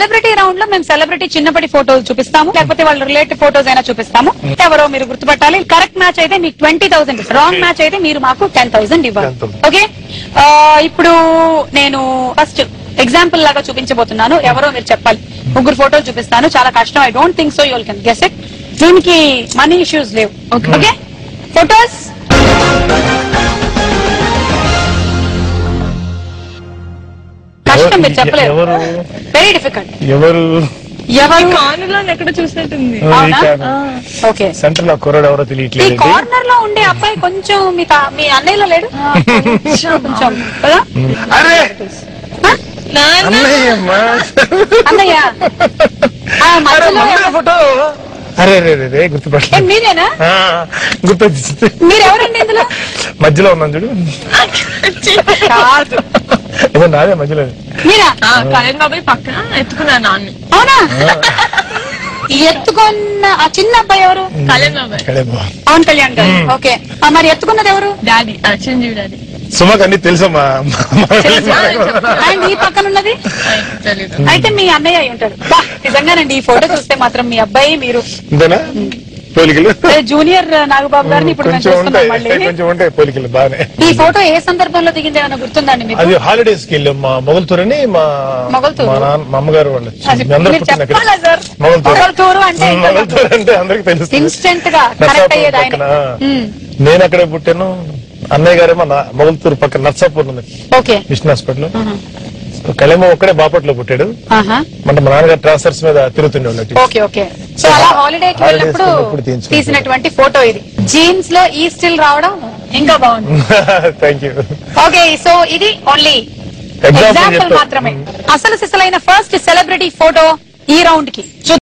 Celebrity round లో మేము celebrity చిన్నప్పటి ఫోటోలు చూపిస్తాము, లేకపోతే వాళ్ళ రిలేటివ్ ఫోటోస్ అయినా చూపిస్తాము. ఎవరో మీరు గుర్తుపట్టాలి. కరెక్ట్ మ్యాచ్ అయితే మీకు 20,000, రాంగ్ మ్యాచ్ అయితే మీరు మాకు 10,000 ఇవ్వాలి. ఓకే, ఇప్పుడు నేను ఫస్ట్ ఎగ్జాంపుల్ లాగా చూపించబోతున్నాను. ఎవరో మీరు చెప్పాలి. ముగ్గురు ఫోటోలు చూపిస్తాను, చాలా కష్టం. I don't think so you can guess it. దీనికి మనీ ఇష్యూస్ లేవు. Okay, photos. కష్టం, మీరు చెప్పలేదు. Very difficult. ఎవరు ఎక్కడ చూసినట్టుంది. ఓకే, సెంటర్ లో కుర్రాడు ఎవరో తెలియట్లేదు. ఈ కార్నర్ లో ఉండే అబ్బాయి కొంచెం మీ అన్నయ్యలో లేడు కొంచెం కదా. అన్నయ్య ఫోటో. అరే రే గుర్తుపట్ట. మీరేనా? గుర్తొచ్చింది. మీరెవరండి ఇందులో? మధ్యలో ఉన్నాను చూడు. కాదు, ఏదో నాదే మధ్యలో. మీరా? కళ్యాణ్ బాబాయ్ పక్కన ఎత్తుకున్నా నాన్ని. అవునా? ఎత్తుకున్న ఆ చిన్న అబ్బాయి ఎవరు? కళ్యాణ్ బాబాయ్. పవన్ కళ్యాణ్ గారు. ఓకే, మరి ఎత్తుకున్నది ఎవరు? Daddy, Chiranjeevi daddy. సుమక్ అన్ని తెలుసమ్మా. ఈ పక్కన ఉన్నది అయితే మీ అన్నయ్య అయి ఉంటాడు. నిజంగానండి, ఈ ఫోటో చూస్తే మాత్రం మీ అబ్బాయి మీరు జూనియర్ నాగబాబు గారిని ఇప్పుడు కొంచెం ఉంటాయి పోలికలు బాగానే. ఈ ఫోటో ఏ సందర్భంలో దిగింది ఏమైనా గుర్తుందండి మీకు? అది హాలిడేస్ కి వెళ్ళాం. మా మొగల్తూరు అని మా అమ్మగారు వాళ్ళు. మొగల్తూరు అంటే అందరికి తెలుసు. ఇన్స్టెంట్ గా కనెక్ట్ అయ్యేది ఆయన. నేను అక్కడే పుట్టాను. అన్నయ్య గారేమో మొగల్తూరు పక్కన నర్సాపూర్ ఉంది, మిషన్ హాస్పిటల్. కళ్యాణ్ ఒక్కడే బాపట్లో పుట్టాడు. అంటే మా నాన్నగారు ట్రాన్స్ఫర్స్ మీద తిరుగుతుండే. ఓకే ఓకే, సో అలా హాలిడేకి వెళ్ళినప్పుడు తీసినటువంటి ఫోటో ఇది. జీన్స్ లో ఈ స్టిల్ రావడం ఇంకా బాగుంది. Thank you. ఓకే, సో ఇది ఓన్లీ ఎగ్జాంపుల్ మాత్రమే. అసలు సిసలైన ఫస్ట్ సెలబ్రిటీ ఫోటో ఈ రౌండ్ కి